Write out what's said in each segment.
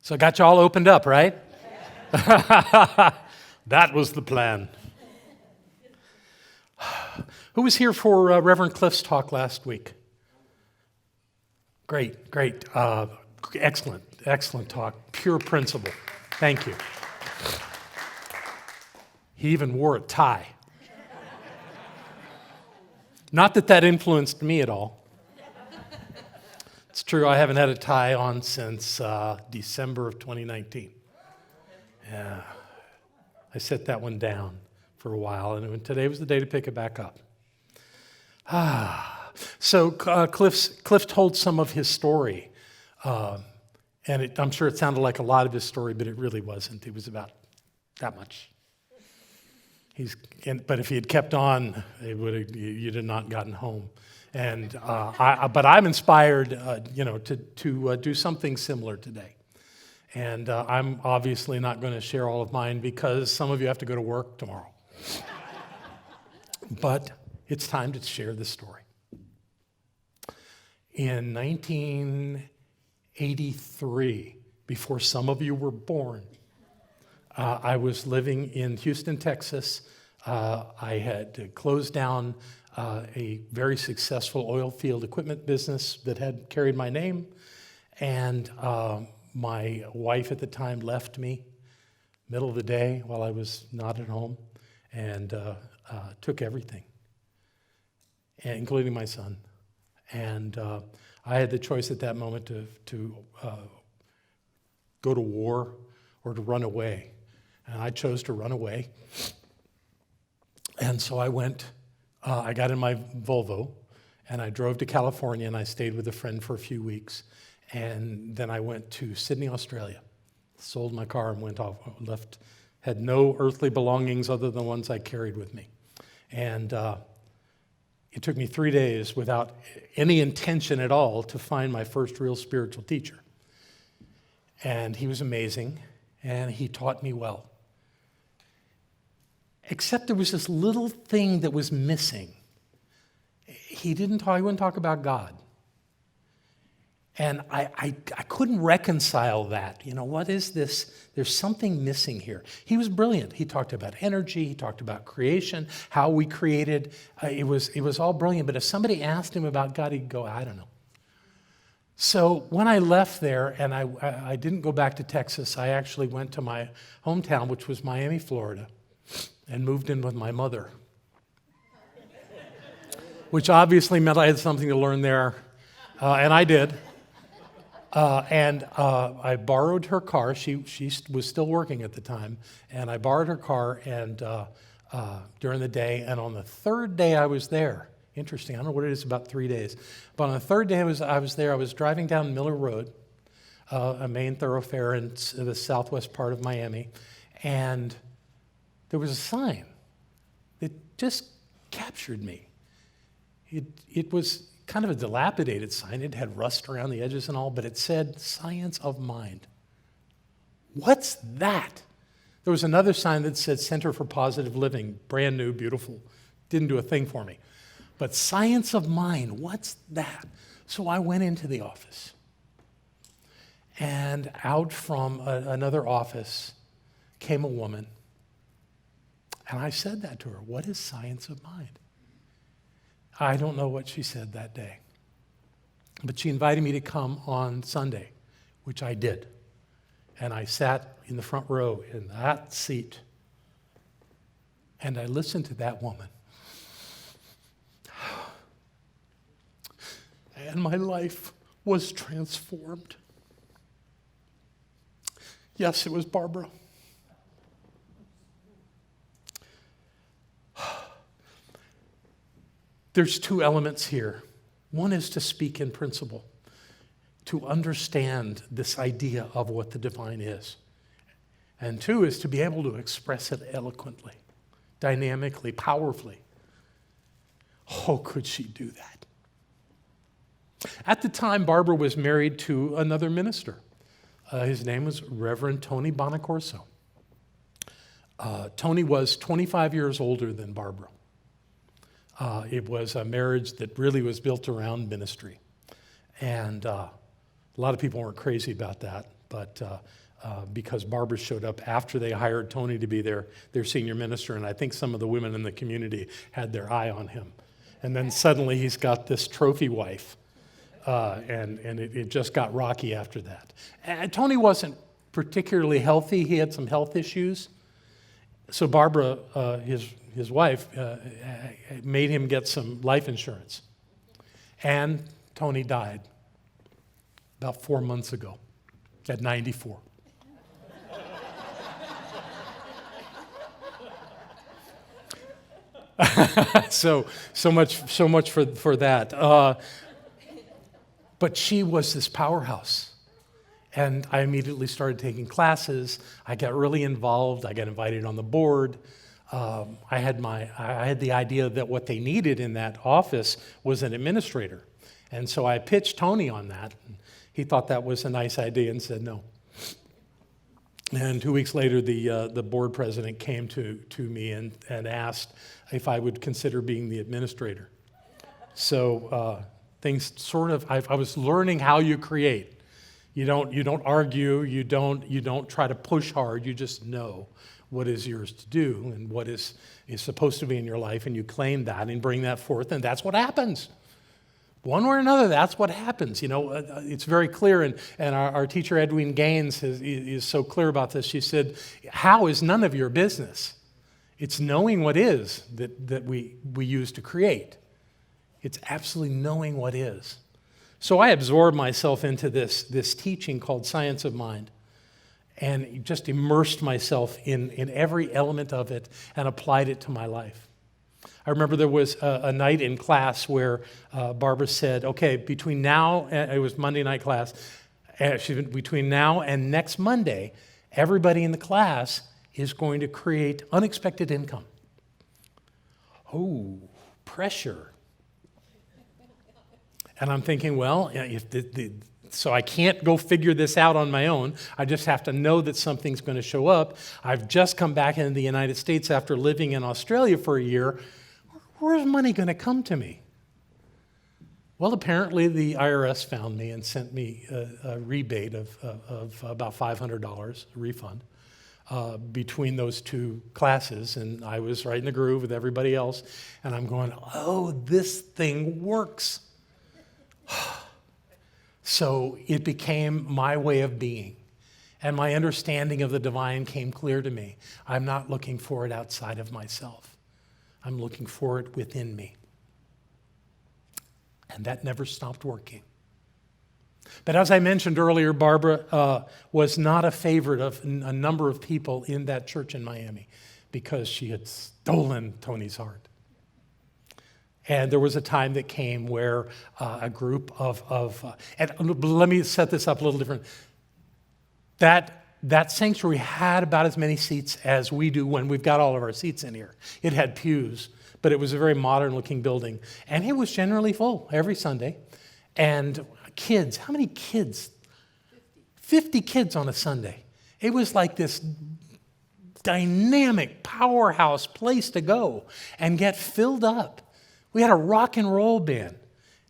So I got you all opened up, right? That was the plan. Who was here for Reverend Cliff's talk last week? Great. Excellent talk. Pure principle. Thank you. He even wore a tie. Not that influenced me at all. It's true, I haven't had a tie on since December of 2019. Yeah, I set that one down for a while, and today was the day to pick it back up. So Cliff told some of his story, and I'm sure it sounded like a lot of his story, but it really wasn't. It was about that much. But if he had kept on, you'd have not gotten home. And but I'm inspired, to do something similar today. And I'm obviously not going to share all of mine because some of you have to go to work tomorrow. But it's time to share this story. In 1983, before some of you were born, I was living in Houston, Texas. I had closed down a very successful oil field equipment business that had carried my name, and my wife at the time left me middle of the day while I was not at home, and took everything, including my son. And I had the choice at that moment to go to war or to run away. And I chose to run away. And so I got in my Volvo, and I drove to California, and I stayed with a friend for a few weeks. And then I went to Sydney, Australia, sold my car and went off, had no earthly belongings other than ones I carried with me. And it took me 3 days without any intention at all to find my first real spiritual teacher. And he was amazing, and he taught me well. Except there was this little thing that was missing. He wouldn't talk about God. And I couldn't reconcile that. What is this? There's something missing here. He was brilliant. He talked about energy. He talked about creation, how we created. It was all brilliant. But if somebody asked him about God, he'd go, I don't know. So when I left there, and I didn't go back to Texas, I actually went to my hometown, which was Miami, Florida, and moved in with my mother, which obviously meant I had something to learn there, and I did. And I borrowed her car. She was still working at the time, and I borrowed her car during the day. And on the third day I was there, interesting, I don't know what it is, about 3 days. But on the third day I was there, I was driving down Miller Road, a main thoroughfare in the southwest part of Miami, and there was a sign that just captured me. It was kind of a dilapidated sign. It had rust around the edges and all, but it said, Science of Mind. What's that? There was another sign that said Center for Positive Living, brand new, beautiful. Didn't do a thing for me. But Science of Mind, what's that? So I went into the office. And out from another office came a woman. And I said that to her, what is Science of Mind? I don't know what she said that day. But she invited me to come on Sunday, which I did. And I sat in the front row in that seat. And I listened to that woman. And my life was transformed. Yes, it was Barbara. There's two elements here. One is to speak in principle, to understand this idea of what the divine is. And two is to be able to express it eloquently, dynamically, powerfully. Oh, could she do that? At the time, Barbara was married to another minister. His name was Reverend Tony Bonacorso. Tony was 25 years older than Barbara. It was a marriage that really was built around ministry. And a lot of people weren't crazy about that, but because Barbara showed up after they hired Tony to be their senior minister, and I think some of the women in the community had their eye on him. And then suddenly he's got this trophy wife, and it just got rocky after that. And Tony wasn't particularly healthy. He had some health issues. So Barbara, his wife, made him get some life insurance. And Tony died about 4 months ago at 94. so much for that. But she was this powerhouse. And I immediately started taking classes. I got really involved. I got invited on the board. I had the idea that what they needed in that office was an administrator. And so I pitched Tony on that. He thought that was a nice idea and said no. And 2 weeks later, the board president came to me and asked if I would consider being the administrator. So things sort of, I was learning how you create. You don't argue, you don't try to push hard, you just know what is yours to do and what is supposed to be in your life, and you claim that and bring that forth, and that's what happens. One way or another, that's what happens. It's very clear, and our teacher Edwina Gaines is so clear about this. She said, how is none of your business. It's knowing what is that we use to create. It's absolutely knowing what is. So I absorbed myself into this teaching called Science of Mind and just immersed myself in every element of it and applied it to my life. I remember there was a night in class where Barbara said, okay, between now, it was Monday night class, between now and next Monday, everybody in the class is going to create unexpected income. Oh, pressure. And I'm thinking, well, so I can't go figure this out on my own. I just have to know that something's going to show up. I've just come back into the United States after living in Australia for a year. Where's money going to come to me? Well, apparently the IRS found me and sent me a rebate of about $500, a refund, between those two classes. And I was right in the groove with everybody else. And I'm going, oh, this thing works. So it became my way of being, and my understanding of the divine came clear to me. I'm not looking for it outside of myself. I'm looking for it within me. And that never stopped working. But as I mentioned earlier, Barbara was not a favorite of a number of people in that church in Miami because she had stolen Tony's heart. And there was a time that came where a group and let me set this up a little different. That sanctuary had about as many seats as we do when we've got all of our seats in here. It had pews, but it was a very modern-looking building. And it was generally full every Sunday. And kids, how many kids? 50 kids on a Sunday. It was like this dynamic powerhouse place to go and get filled up. We had a rock and roll band.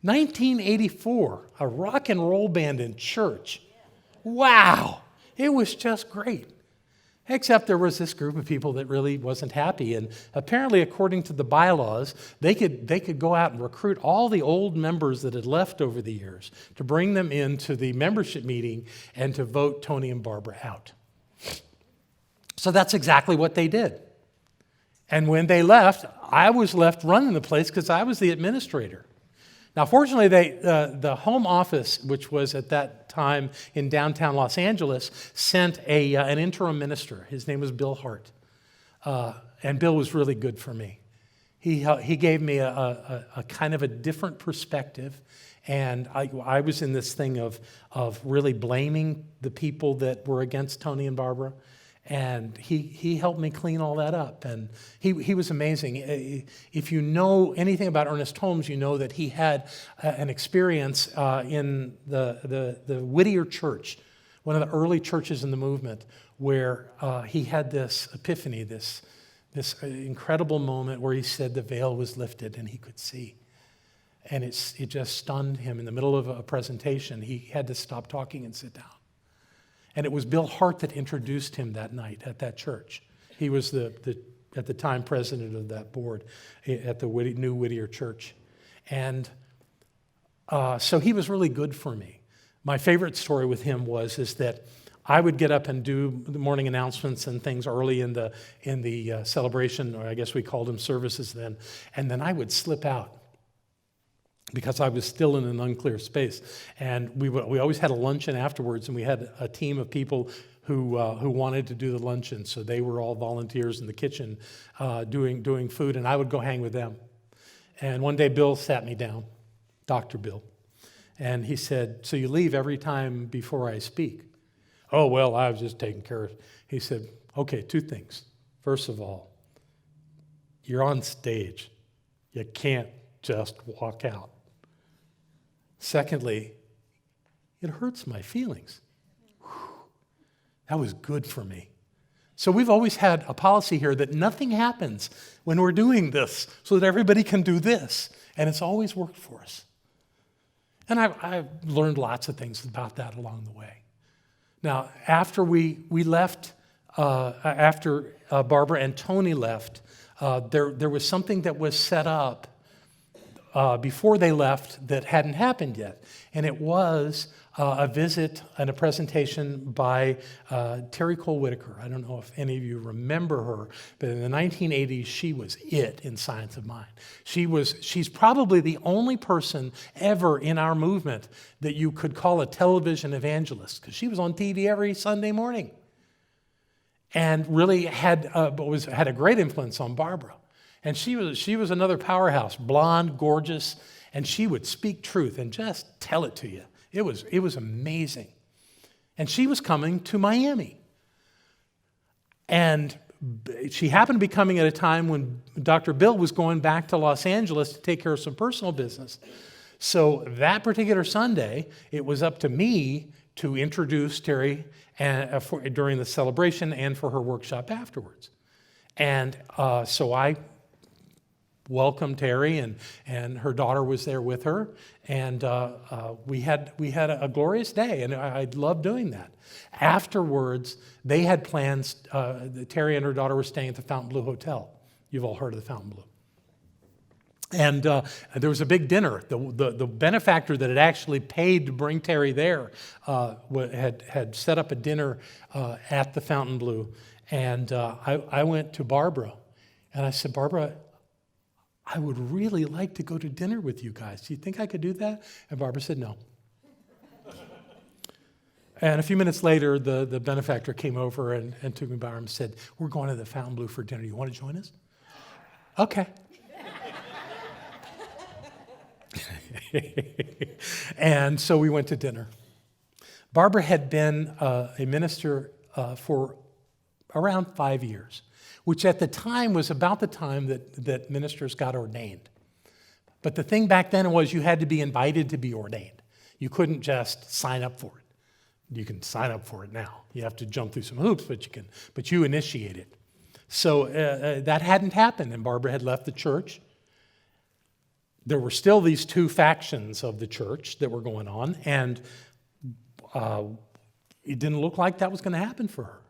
1984, a rock and roll band in church. Wow, it was just great. Except there was this group of people that really wasn't happy. And apparently, according to the bylaws, they could go out and recruit all the old members that had left over the years to bring them into the membership meeting and to vote Tony and Barbara out. So that's exactly what they did. And when they left, I was left running the place because I was the administrator. Now, fortunately, the home office, which was at that time in downtown Los Angeles, sent an interim minister. His name was Bill Hart. And Bill was really good for me. He gave me a kind of a different perspective. And I was in this thing of really blaming the people that were against Tony and Barbara. And he helped me clean all that up. And he was amazing. If you know anything about Ernest Holmes, you know that he had an experience in the Whittier Church, one of the early churches in the movement, where he had this epiphany, this incredible moment where he said the veil was lifted and he could see. And it just stunned him. In the middle of a presentation, he had to stop talking and sit down. And it was Bill Hart that introduced him that night at that church. He was at the time, president of that board at the new Whittier Church. And so he was really good for me. My favorite story with him is that I would get up and do the morning announcements and things early in the celebration, or I guess we called them services then, and then I would slip out because I was still in an unclear space. And we always had a luncheon afterwards, and we had a team of people who wanted to do the luncheon, so they were all volunteers in the kitchen doing food, and I would go hang with them. And one day Bill sat me down, Dr. Bill, and he said, "So you leave every time before I speak?" "Oh, well, I was just taking care of it." He said, "Okay, two things. First of all, you're on stage. You can't just walk out. Secondly, it hurts my feelings." Whew. That was good for me. So we've always had a policy here that nothing happens when we're doing this so that everybody can do this. And it's always worked for us. And I've learned lots of things about that along the way. Now, after we left, after Barbara and Tony left, there was something that was set up before they left that hadn't happened yet. And it was a visit and a presentation by Terry Cole Whitaker. I don't know if any of you remember her, but in the 1980s, she was it in Science of Mind. She's probably the only person ever in our movement that you could call a television evangelist, because she was on TV every Sunday morning and really had a great influence on Barbara. And she was another powerhouse, blonde, gorgeous, and she would speak truth and just tell it to you. It was amazing. And she was coming to Miami. And she happened to be coming at a time when Dr. Bill was going back to Los Angeles to take care of some personal business. So that particular Sunday, it was up to me to introduce Terry during the celebration and for her workshop afterwards. And so I welcomed Terry, and her daughter was there with her, and we had a glorious day, and I loved doing that. Afterwards, they had plans. Terry and her daughter were staying at the Fontainebleau Hotel. You've all heard of the Fontainebleau. And there was a big dinner. The benefactor that had actually paid to bring Terry there had set up a dinner at the Fontainebleau, and I went to Barbara, and I said, "Barbara, I would really like to go to dinner with you guys. Do you think I could do that?" And Barbara said no. And a few minutes later, the benefactor came over and took me by the arm and said, "We're going to the Fontainebleau for dinner. You want to join us?" Okay. And so we went to dinner. Barbara had been a minister for around 5 years, which at the time was about the time that ministers got ordained. But the thing back then was you had to be invited to be ordained. You couldn't just sign up for it. You can sign up for it now. You have to jump through some hoops, but you initiate it. So that hadn't happened, and Barbara had left the church. There were still these two factions of the church that were going on, and it didn't look like that was going to happen for her.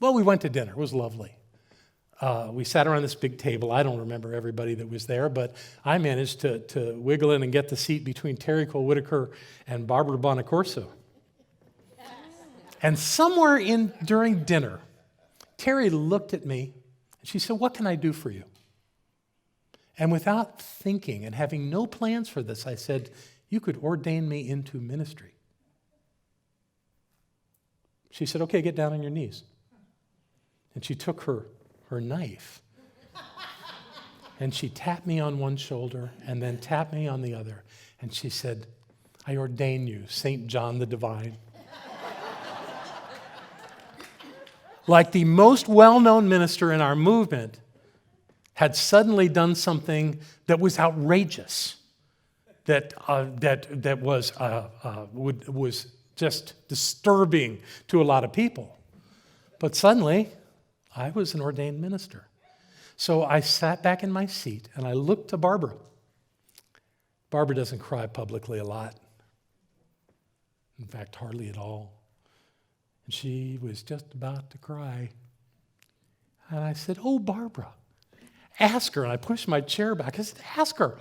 Well, we went to dinner. It was lovely. We sat around this big table. I don't remember everybody that was there, but I managed to wiggle in and get the seat between Terry Cole Whitaker and Barbara Bonacorso. And somewhere during dinner, Terry looked at me, and she said, "What can I do for you?" And without thinking and having no plans for this, I said, "You could ordain me into ministry." She said, "Okay, get down on your knees." And she took her knife, and she tapped me on one shoulder and then tapped me on the other. And she said, "I ordain you, St. John the Divine." Like the most well-known minister in our movement had suddenly done something that was outrageous, that was just disturbing to a lot of people. But suddenly, I was an ordained minister. So I sat back in my seat and I looked to Barbara. Barbara doesn't cry publicly a lot. In fact, hardly at all. And she was just about to cry. And I said, "Oh, Barbara, ask her." And I pushed my chair back. I said, "Ask her."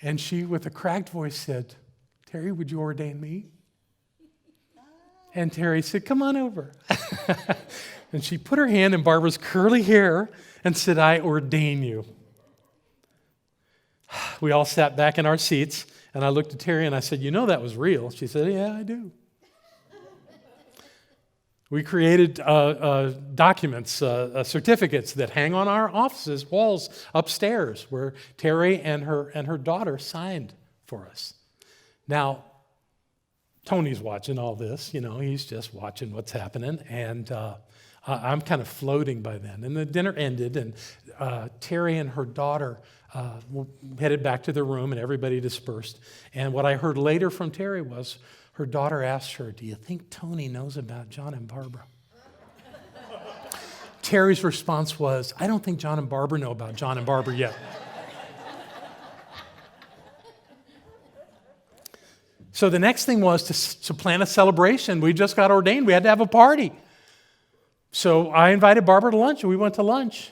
And she, with a cracked voice, said, "Terry, would you ordain me?" And Terry said, "Come on over." And she put her hand in Barbara's curly hair and said, "I ordain you." We all sat back in our seats, and I looked at Terry and I said, "You know that was real?" She said, "Yeah, I do." We created documents, certificates that hang on our offices walls upstairs, where Terry and her daughter signed for us. Now, Tony's watching all this. He's just watching what's happening, and I'm kind of floating by then. And the dinner ended, and Terry and her daughter headed back to their room, and everybody dispersed. And what I heard later from Terry was, her daughter asked her, "Do you think Tony knows about John and Barbara?" Terry's response was, "I don't think John and Barbara know about John and Barbara yet." So the next thing was to plan a celebration. We just got ordained. We had to have a party. So I invited Barbara to lunch, and we went to lunch.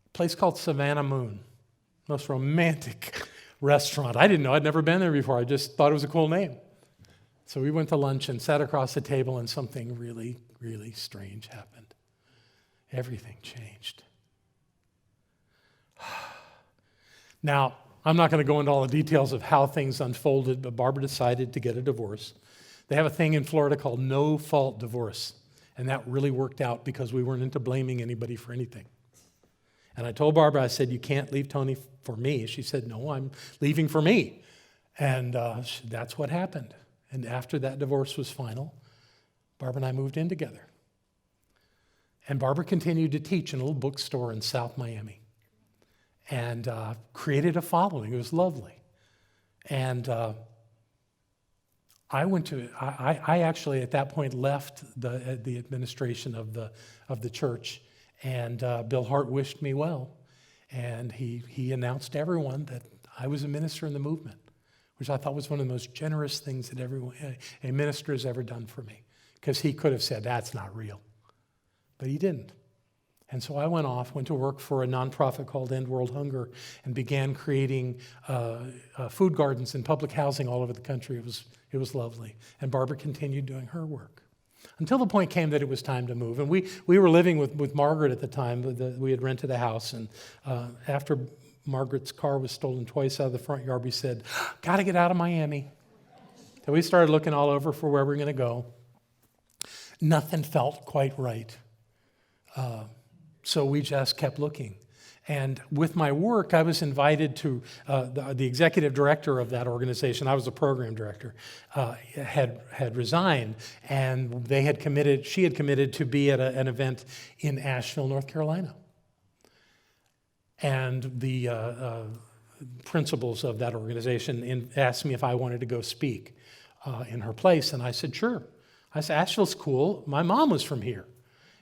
A place called Savannah Moon. Most romantic restaurant. I didn't know. I'd never been there before. I just thought it was a cool name. So we went to lunch and sat across the table, and something really, really strange happened. Everything changed. Now, I'm not going to go into all the details of how things unfolded, but Barbara decided to get a divorce. They have a thing in Florida called no-fault divorce, and that really worked out because we weren't into blaming anybody for anything. And I told Barbara, I said, "You can't leave Tony for me." She said, "No, I'm leaving for me." And that's what happened. And after that divorce was final, Barbara and I moved in together. And Barbara continued to teach in a little bookstore in South Miami and created a following. It was lovely. And I actually at that point left the administration of the church, and Bill Hart wished me well. And he announced to everyone that I was a minister in the movement, which I thought was one of the most generous things that a minister has ever done for me, because he could have said, "That's not real." But he didn't. And so I went to work for a nonprofit called End World Hunger, and began creating food gardens and public housing all over the country. It was lovely. And Barbara continued doing her work, until the point came that it was time to move. And we were living with Margaret at the time. We had rented a house, and after Margaret's car was stolen twice out of the front yard, we said, "Got to get out of Miami." So we started looking all over for where we were going to go. Nothing felt quite right. So we just kept looking. And with my work, I was invited to, the executive director of that organization, I was the program director, had resigned, and she had committed to be at an event in Asheville, North Carolina. And the principals of that organization asked me if I wanted to go speak in her place, and I said, "Sure." I said, "Asheville's cool. My mom was from here."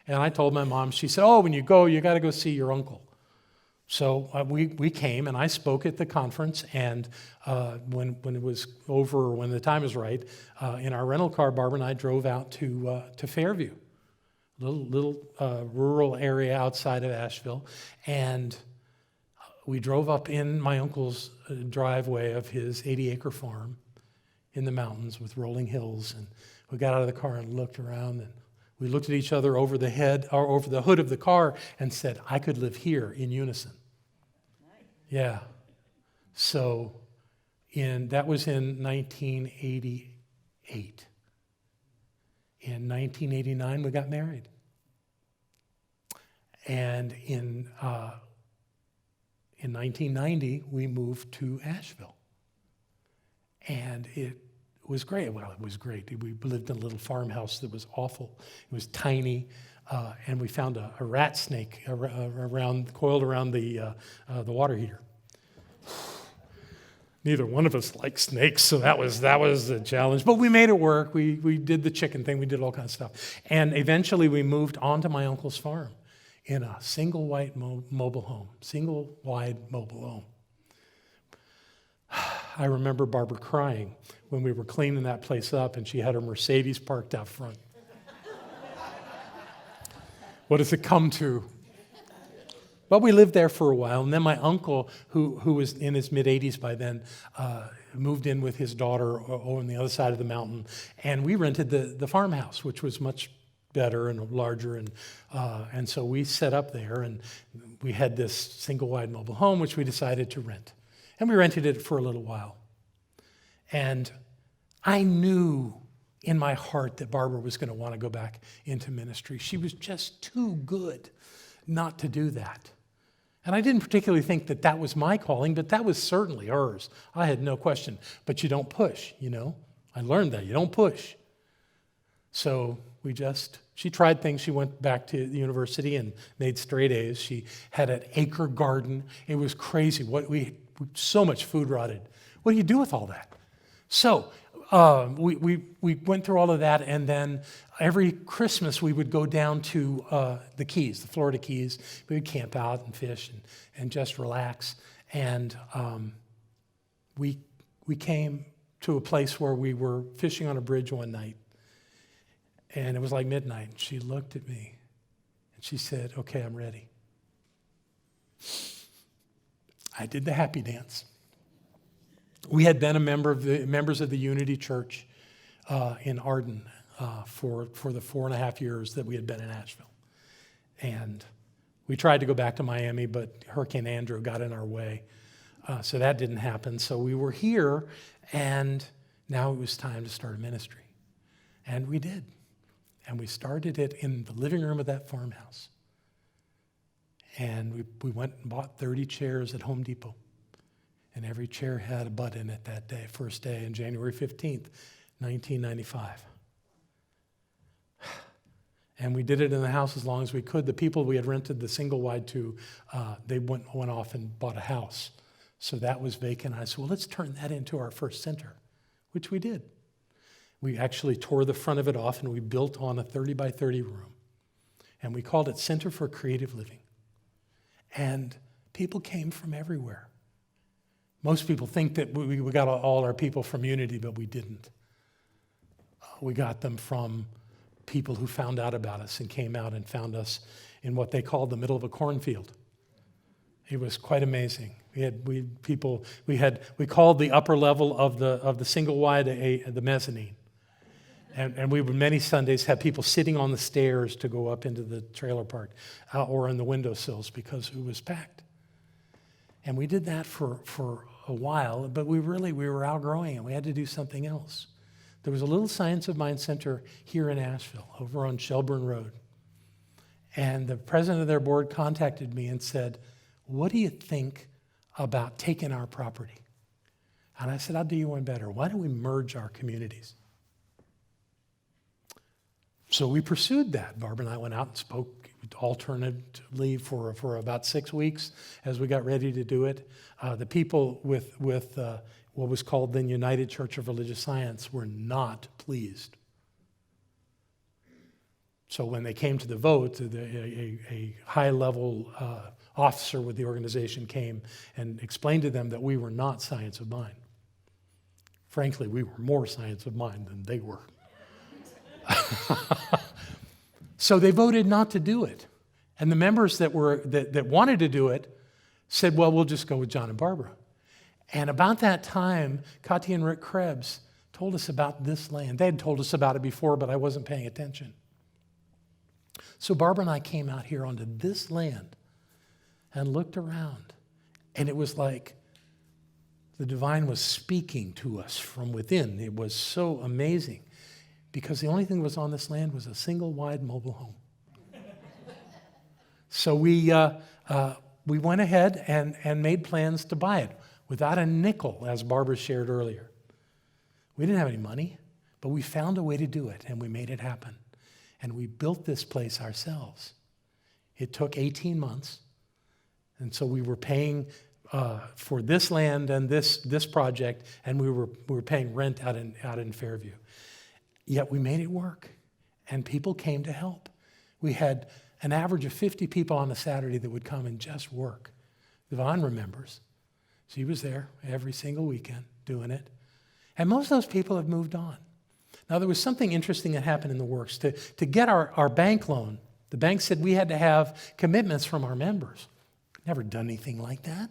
And I told my mom. She said, "Oh, when you go, you got to go see your uncle." So we came, and I spoke at the conference, and when it was over, or when the time was right, in our rental car, Barbara and I drove out to Fairview, a little rural area outside of Asheville, and we drove up in my uncle's driveway of his 80-acre farm in the mountains with rolling hills, and we got out of the car and looked around, and we looked at each other over the hood of the car and said, "I could live here," in unison. Nice. Yeah. So that was in 1988. In 1989, we got married. And in 1990, we moved to Asheville. And it was great. Well, it was great. We lived in a little farmhouse that was awful. It was tiny, and we found a rat snake coiled around the water heater. Neither one of us liked snakes, so that was a challenge. But we made it work. We did the chicken thing. We did all kinds of stuff. And eventually we moved onto my uncle's farm in a single wide mobile home. I remember Barbara crying when we were cleaning that place up, and she had her Mercedes parked out front. What does it come to? Well, we lived there for a while, and then my uncle, who was in his mid-80s by then, moved in with his daughter on the other side of the mountain, and we rented the farmhouse, which was much better and larger, and so we set up there, and we had this single-wide mobile home, which we decided to rent, and we rented it for a little while. And I knew in my heart that Barbara was going to want to go back into ministry. She was just too good not to do that. And I didn't particularly think that that was my calling, but that was certainly hers. I had no question. But you don't push, you know. I learned that. You don't push. So she tried things. She went back to the university and made straight A's. She had an acre garden. It was crazy. So much food rotted. What do you do with all that? So we went through all of that, and then every Christmas we would go down to the Keys, the Florida Keys. We would camp out and fish and just relax. And we came to a place where we were fishing on a bridge one night, and it was like midnight. She looked at me, and she said, "Okay, I'm ready." I did the happy dance. We had been members of the Unity Church in Arden for the 4.5 years that we had been in Asheville. And we tried to go back to Miami, but Hurricane Andrew got in our way. So that didn't happen. So we were here, and now it was time to start a ministry. And we did. And we started it in the living room of that farmhouse. And we went and bought 30 chairs at Home Depot. And every chair had a butt in it that day, first day, on January 15th, 1995. And we did it in the house as long as we could. The people we had rented the single wide to, they went off and bought a house. So that was vacant. I said, well, let's turn that into our first center, which we did. We actually tore the front of it off, and we built on a 30 by 30 room. And we called it Center for Creative Living. And people came from everywhere. Most people think that we got all our people from Unity, but we didn't. We got them from people who found out about us and came out and found us in what they called the middle of a cornfield. It was quite amazing. We called the upper level of the single wide the mezzanine, and we would many Sundays have people sitting on the stairs to go up into the trailer park or on the windowsills because it was packed. And we did that for a while, but we were outgrowing it. We had to do something else. There was a little Science of Mind center here in Asheville, over on Shelburne Road. And the president of their board contacted me and said, what do you think about taking our property? And I said, I'll do you one better. Why don't we merge our communities? So we pursued that. Barbara and I went out and spoke alternately for about 6 weeks as we got ready to do it. The people with what was called the United Church of Religious Science were not pleased. So when they came to the vote, a high-level officer with the organization came and explained to them that we were not Science of Mind. Frankly, we were more Science of Mind than they were. So they voted not to do it. And the members that wanted to do it said, well, we'll just go with John and Barbara. And about that time, Katya and Rick Krebs told us about this land. They had told us about it before, but I wasn't paying attention. So Barbara and I came out here onto this land and looked around. And it was like the divine was speaking to us from within. It was so amazing. Because the only thing that was on this land was a single wide mobile home. So we went ahead and made plans to buy it without a nickel, as Barbara shared earlier. We didn't have any money, but we found a way to do it, and we made it happen. And we built this place ourselves. It took 18 months, and so we were paying for this land and this project, and we were paying rent out in Fairview. Yet we made it work, and people came to help. We had an average of 50 people on a Saturday that would come and just work. Yvonne remembers. She was there every single weekend doing it. And most of those people have moved on. Now, there was something interesting that happened in the works. To get our bank loan, the bank said we had to have commitments from our members. Never done anything like that.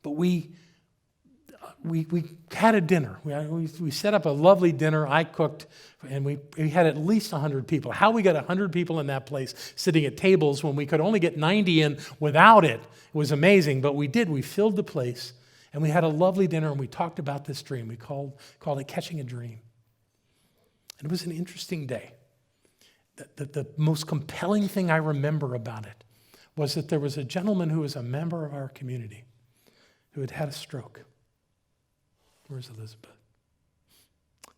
But we had a dinner. We set up a lovely dinner. I cooked, and we had at least 100 people. How we got 100 people in that place sitting at tables when we could only get 90 in without it was amazing. But we did. We filled the place, and we had a lovely dinner, and we talked about this dream. We called it Catching a Dream. And it was an interesting day. The most compelling thing I remember about it was that there was a gentleman who was a member of our community who had had a stroke. Where's Elizabeth?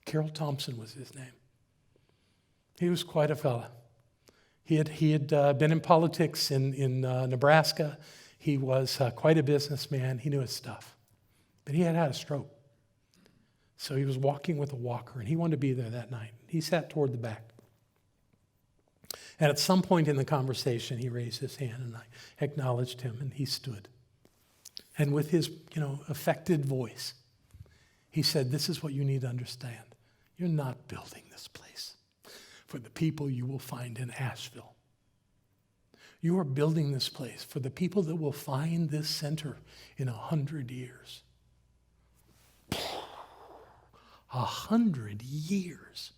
Carol Thompson was his name. He was quite a fella. He had been in politics in Nebraska. He was quite a businessman. He knew his stuff. But he had had a stroke. So he was walking with a walker, and he wanted to be there that night. He sat toward the back. And at some point in the conversation, he raised his hand, and I acknowledged him, and he stood. And with his, affected voice, he said, "This is what you need to understand. You're not building this place for the people you will find in Asheville. You are building this place for the people that will find this center in 100 years. 100 years.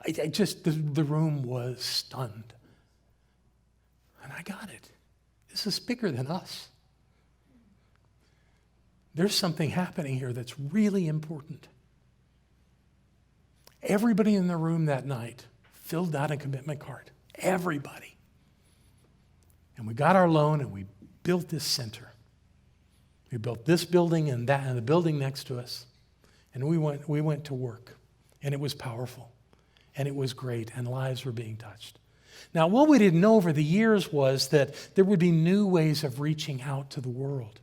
The room was stunned. And I got it. This is bigger than us. There's something happening here that's really important. Everybody in the room that night filled out a commitment card. Everybody. And we got our loan and we built this center. We built this building and that and the building next to us. And we went to work. And it was powerful. And it was great. And lives were being touched. Now, what we didn't know over the years was that there would be new ways of reaching out to the world.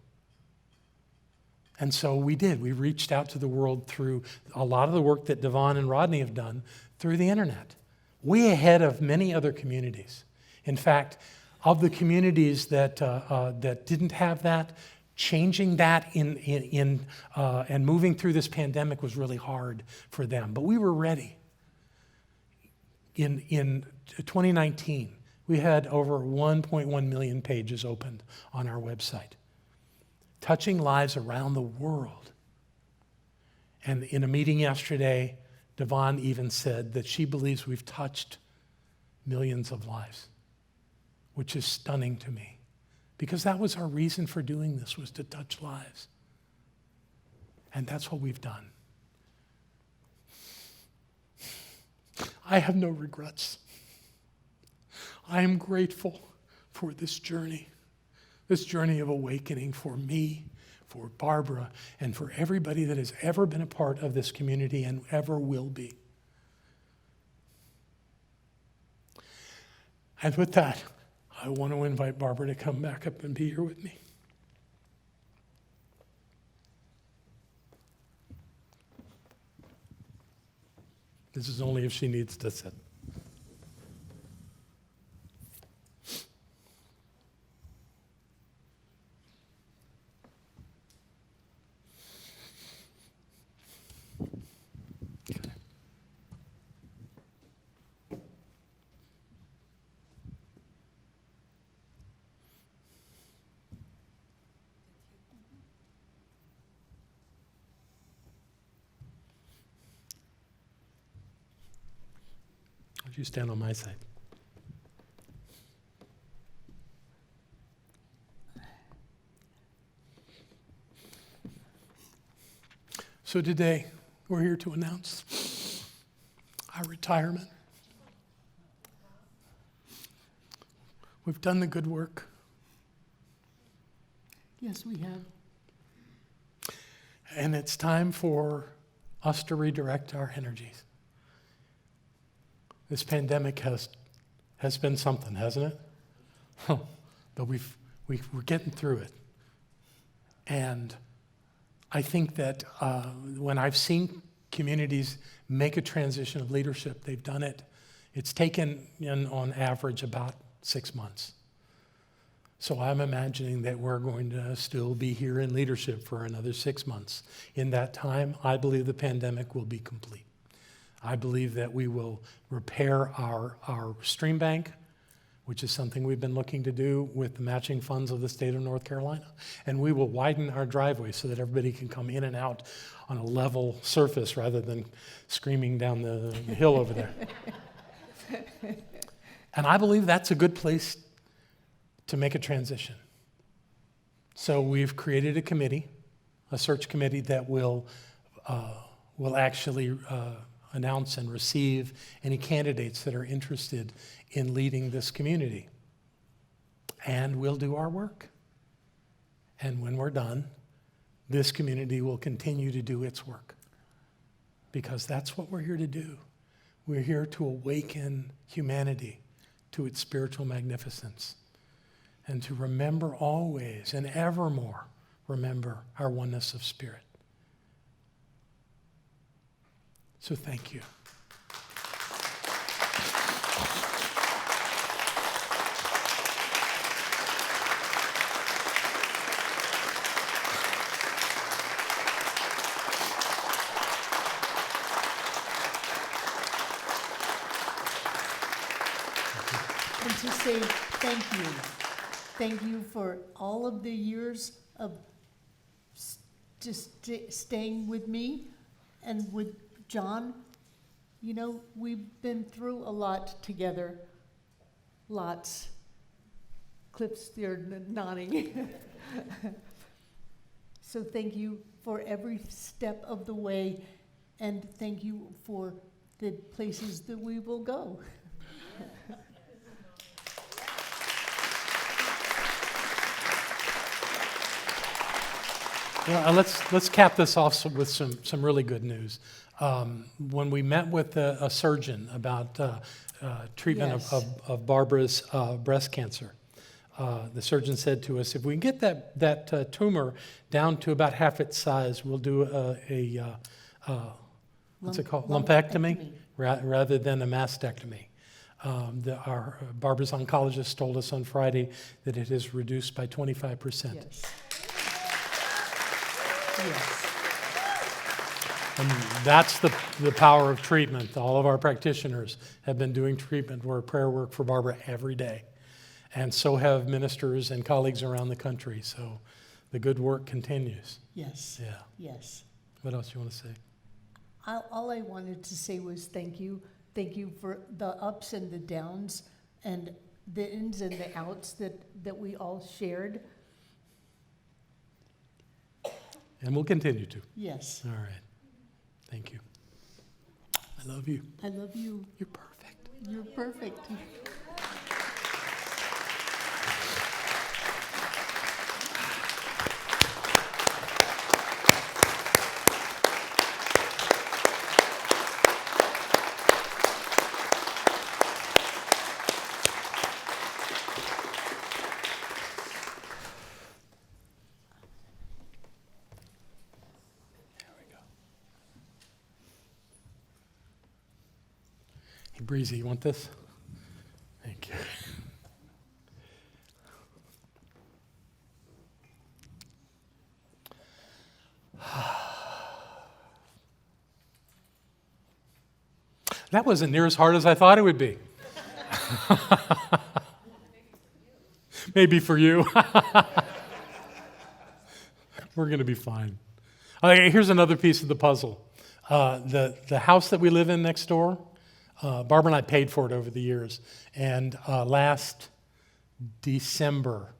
And so we did. We reached out to the world through a lot of the work that Devon and Rodney have done through the internet. Way ahead of many other communities. In fact, of the communities that didn't have that, changing that and moving through this pandemic was really hard for them. But we were ready. In 2019, we had over 1.1 million pages opened on our website, touching lives around the world. And in a meeting yesterday, Devon even said that she believes we've touched millions of lives, which is stunning to me. Because that was our reason for doing this, was to touch lives. And that's what we've done. I have no regrets. I am grateful for this journey of awakening for me, for Barbara, and for everybody that has ever been a part of this community and ever will be. And with that, I want to invite Barbara to come back up and be here with me. This is only if she needs to sit. You stand on my side. So today, we're here to announce our retirement. We've done the good work. Yes, we have. And it's time for us to redirect our energies. This pandemic has been something, hasn't it? But we're getting through it. And I think that when I've seen communities make a transition of leadership, they've done it. It's taken, on average, about 6 months. So I'm imagining that we're going to still be here in leadership for another 6 months. In that time, I believe the pandemic will be complete. I believe that we will repair our stream bank, which is something we've been looking to do with the matching funds of the state of North Carolina. And we will widen our driveway so that everybody can come in and out on a level surface rather than screaming down the hill over there. And I believe that's a good place to make a transition. So we've created a committee, a search committee that will actually announce and receive any candidates that are interested in leading this community. And we'll do our work. And when we're done, this community will continue to do its work. Because that's what we're here to do. We're here to awaken humanity to its spiritual magnificence. And to remember always and evermore remember our oneness of spirit. So thank you. And to say thank you. Thank you for all of the years of just staying with me and with John. You know, we've been through a lot together. Lots. Cliff's there nodding. So thank you for every step of the way, and thank you for the places that we will go. Well, let's cap this off with some really good news. When we met with a surgeon about treatment Yes. of Barbara's breast cancer, the surgeon said to us, if we can get that tumor down to about half its size, we'll do what's it called? Lumpectomy rather than a mastectomy. Our Barbara's oncologist told us on Friday that it is reduced by 25%. Yes. Yes. And that's the power of treatment. All of our practitioners have been doing treatment work, prayer work for Barbara every day. And so have ministers and colleagues around the country. So the good work continues. Yes. Yeah. Yes. What else do you want to say? All I wanted to say was thank you. Thank you for the ups and the downs and the ins and the outs that we all shared. And we'll continue to. Yes. All right. Thank you. I love you. I love you. You're perfect. You're perfect. There we go. Hey, Breezy, you want this? Thank you. That wasn't near as hard as I thought it would be. Maybe for you. We're going to be fine. Here's another piece of the puzzle. The house that we live in next door, Barbara and I paid for it over the years. And last December,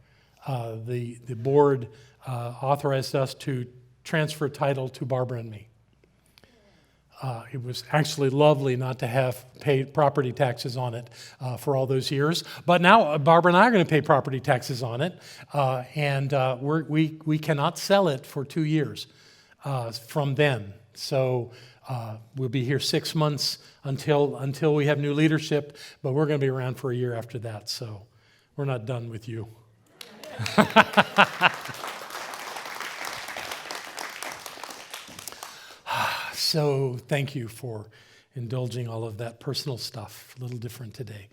the board authorized us to transfer title to Barbara and me. It was actually lovely not to have paid property taxes on it for all those years. But now Barbara and I are going to pay property taxes on it, and we cannot sell it for 2 years from then. So we'll be here 6 months until we have new leadership, but we're going to be around for a year after that. So we're not done with you. So thank you for indulging all of that personal stuff, a little different today.